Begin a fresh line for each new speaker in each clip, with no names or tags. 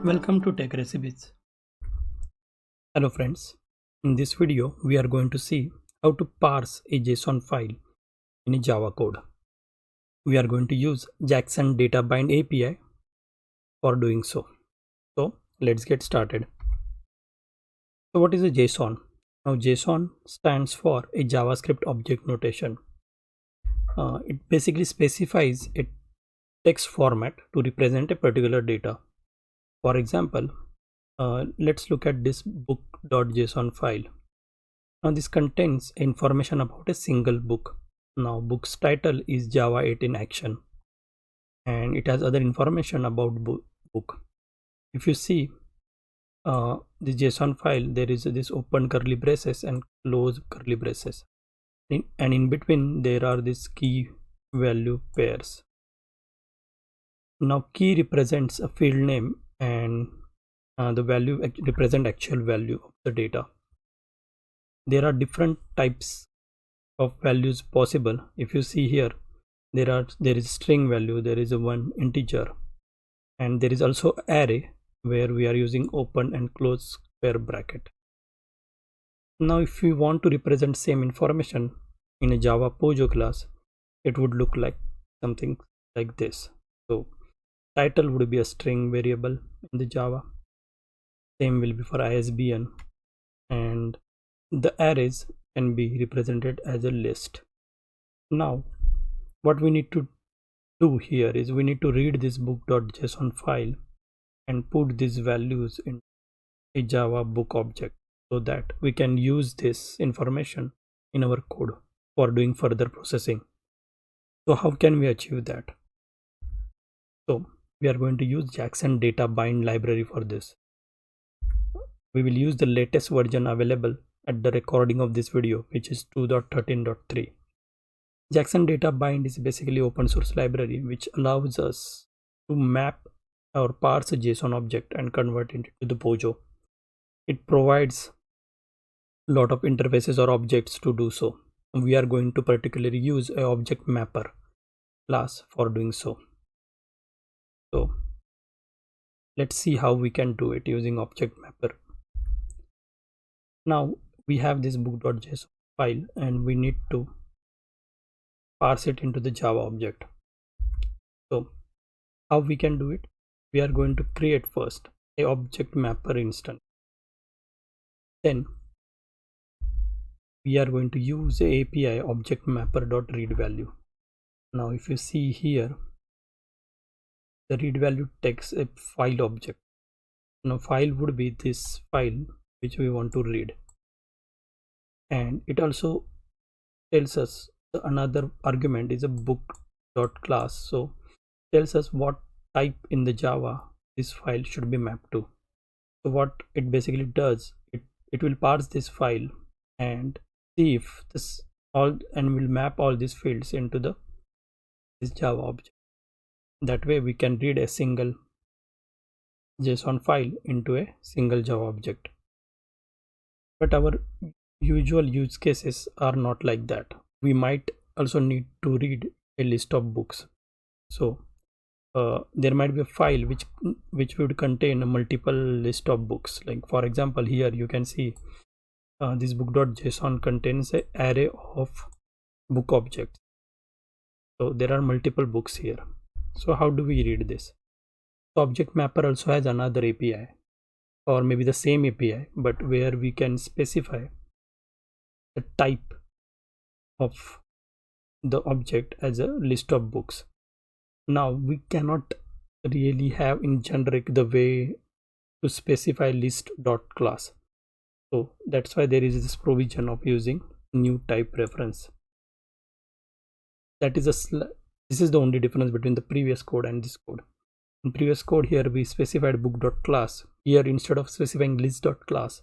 Welcome to Tech Recipes. Hello friends. In this video, we are going to see how to parse a JSON file in a Java code. We are going to use JSON Databind API for doing so. So let's get started. So what is a JSON? Now JSON stands for a JavaScript object notation. It basically specifies a text format to represent a particular data. For example, let's look at this book.json file. Now this contains information about a single book. Now book's title is Java 8 in action, and it has other information about book. If you see the JSON file, there is this open curly braces and close curly braces, and in between there are these key value pairs. Now key represents a field name and the value represent actual value of the data. There are different types of values possible. If you see here, there is string value, there is a one integer, and there is also array where we are using open and close square bracket. Now if we want to represent same information in a Java Pojo class, it would look like something like this. So title would be a string variable in the Java. Same will be for ISBN, and the arrays can be represented as a list. Now what we need to do here is we need to read this book.json file and put these values in a Java book object so that we can use this information in our code for doing further processing. So how can we achieve that? So we are going to use JSON Databind library for this. We will use the latest version available at the recording of this video, which is 2.13.3. JSON Databind is basically open source library which allows us to map or parse a JSON object and convert it into the Pojo. It provides a lot of interfaces or objects to do so. We are going to particularly use a object mapper class for doing so. So let's see how we can do it using object mapper. Now we have this book.json file and we need to parse it into the Java object. So how we can do it? We are going to create first a object mapper instance. Then we are going to use a API object mapper.read value. Now if you see here, the read value takes a file object. Now file would be this file which we want to read, and it also tells us another argument is a book.class, so tells us what type in the Java this file should be mapped to. So what it basically does, it will parse this file and see if this all, and will map all these fields into this Java object. That way we can read a single JSON file into a single Java object. But our usual use cases are not like that. We might also need to read a list of books. So there might be a file which would contain a multiple list of books. Like for example, here you can see this book.json contains an array of book objects. So there are multiple books here. So how do we read this? So object mapper also has another API, or maybe the same API, but where we can specify the type of the object as a list of books. Now we cannot really have in generic the way to specify list.class. So that's why there is this provision of using new type reference. That is this is the only difference between the previous code and this code. In previous code here we specified book.class. Here instead of specifying list.class,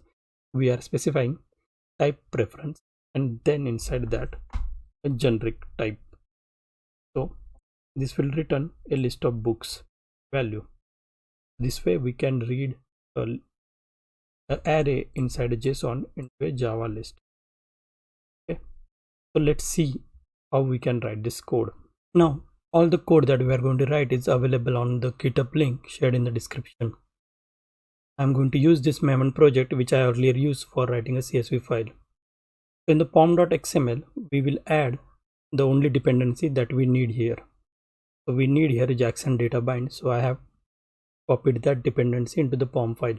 we are specifying type preference and then inside that a generic type. So this will return a list of books value. This way we can read an array inside a JSON into a Java list. Okay, so let's see how we can write this code. Now all the code that we are going to write is available on the GitHub link shared in the description. I'm going to use this Maven project which I earlier used for writing a CSV file. So in the pom.xml, we will add the only dependency that we need here. So we need here Jackson Databind. So I have copied that dependency into the pom file.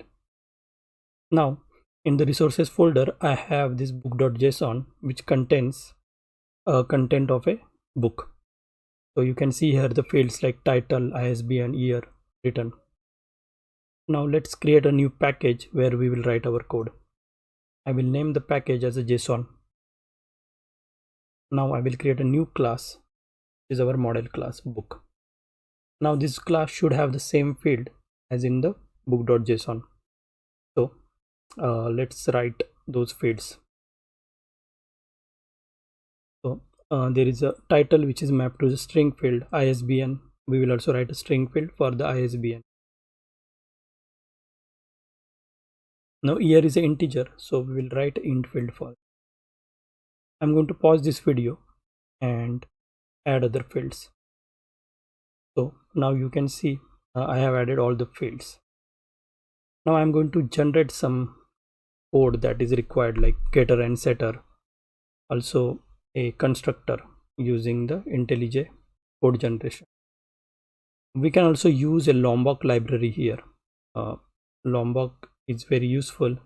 Now in the resources folder, I have this book.json which contains content of a book. So you can see here the fields like title, ISBN, year written. Now let's create a new package where we will write our code. I will name the package as a JSON. Now I will create a new class, which is our model class book. Now this class should have the same field as in the book.json. So let's write those fields. So there is a title which is mapped to the string field. ISBN, we will also write a string field for the ISBN. Now year is an integer, so we will write int field for it. I'm going to pause this video and add other fields. So now you can see I have added all the fields. Now I'm going to generate some code that is required, like getter and setter, also a constructor using the IntelliJ code generation. We can also use a Lombok library here. Lombok is very useful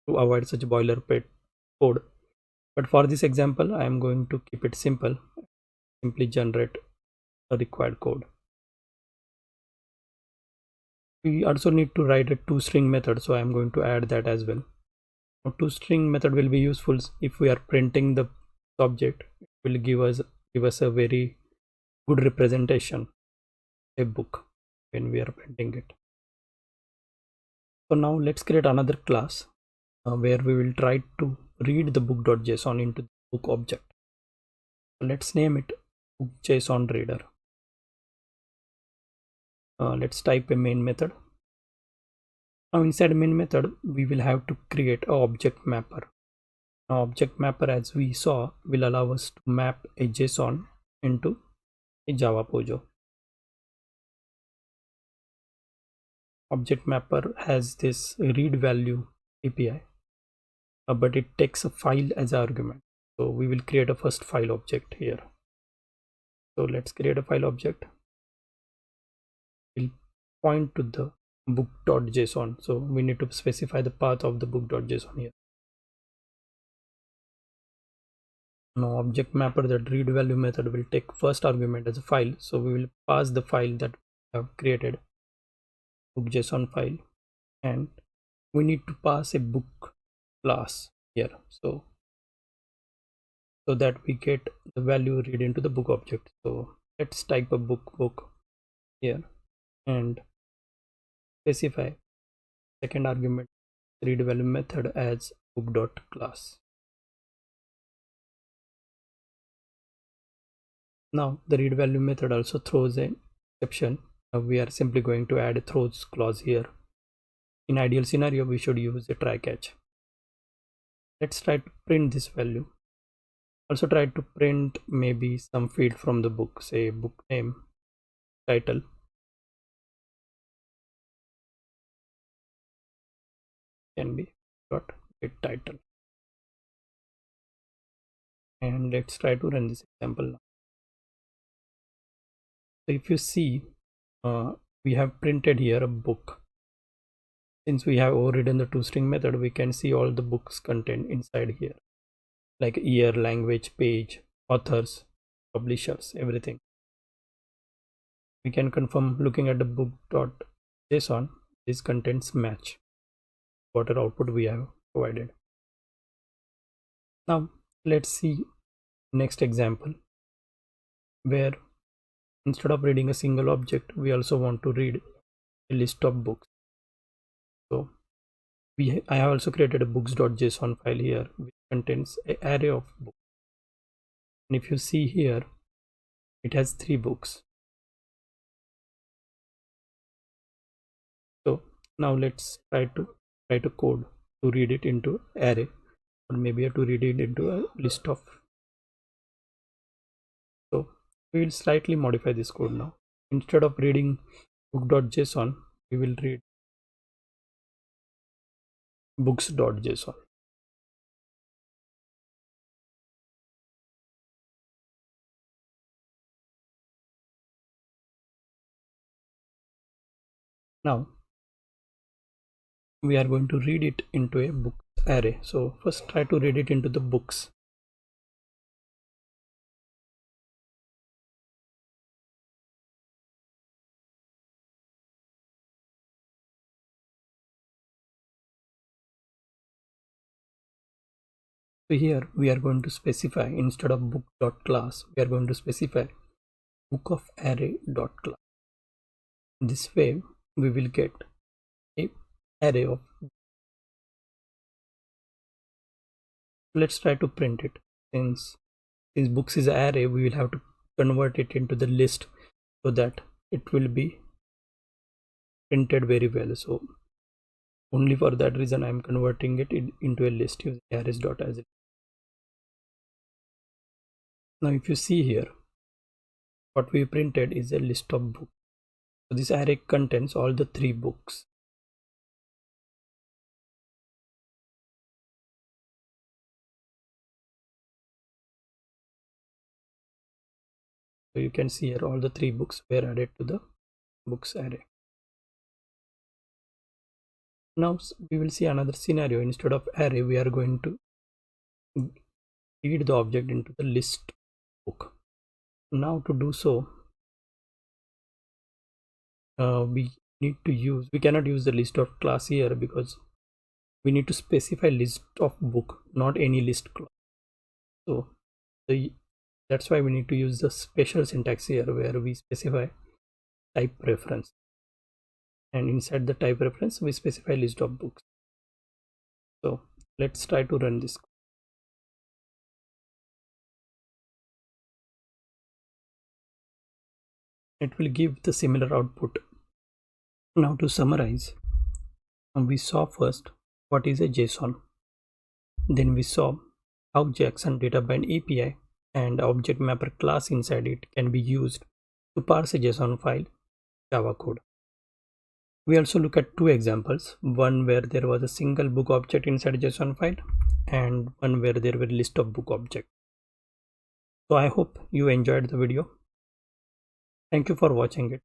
to avoid such boilerplate code, but for this example I am going to keep it simple, simply generate a required code. We also need to write a toString method, so I am going to add that as well. A toString method will be useful if we are printing the object. It will give us a very good representation, a book, when we are printing it. So now let's create another class where we will try to read the book.json into the book object. So let's name it book.json reader. Let's type a main method. Now inside main method we will have to create an object mapper. Now object mapper, as we saw, will allow us to map a JSON into a Java Pojo. Object mapper has this read value API, but it takes a file as an argument. So we will create a first file object here. So let's create a file object. We'll point to the book.json. So we need to specify the path of the book.json here. Now object mapper, that read value method, will take first argument as a file. So we will pass the file that we have created, book.json file, and we need to pass a book class here. So that we get the value read into the book object. So let's type a book here and specify second argument read value method as book.class. Now the read value method also throws an exception. We are simply going to add a throws clause here. In ideal scenario we should use a try catch. Let's try to print this value. Also try to print maybe some field from the book, say book name, title, can be dot get title. And let's try to run this example now. So if you see, we have printed here a book. Since we have overridden the toString method, we can see all the books content inside here, like year, language, page, authors, publishers, everything. We can confirm looking at the book.json, these contents match whatever output we have provided. Now let's see next example, where instead of reading a single object, we also want to read a list of books. So I have also created a books.json file here which contains an array of books, and if you see here, it has 3 books. So now let's try to code to read it into array, or maybe to read it into a list of. So we will slightly modify this code now. Instead of reading book.json, we will read books.json. Now we are going to read it into a books array. So first try to read it into the books. So here we are going to specify, instead of book.class, we are going to specify book of array.class. This way we will get a array of. Let's try to print it. Since books is an array, we will have to convert it into the list so that it will be printed very well. So only for that reason I am converting it into a list using arrays.as. Now if you see here, what we printed is a list of books. So this array contains all the 3 books. So you can see here all the 3 books were added to the books array. Now we will see another scenario. Instead of array, we are going to feed the object into the list book. Now to do so, we cannot use the list of class here because we need to specify list of book, not any list class. So that's why we need to use the special syntax here, where we specify type reference, and inside the type reference we specify list of books. So let's try to run this. It will give the similar output. Now to summarize, we saw first what is a JSON, then we saw how JSON Databind API and object mapper class inside it can be used to parse a JSON file Java code. We also look at 2 examples, one where there was a single book object inside a JSON file and one where there were a list of book objects. So I hope you enjoyed the video. Thank you for watching it.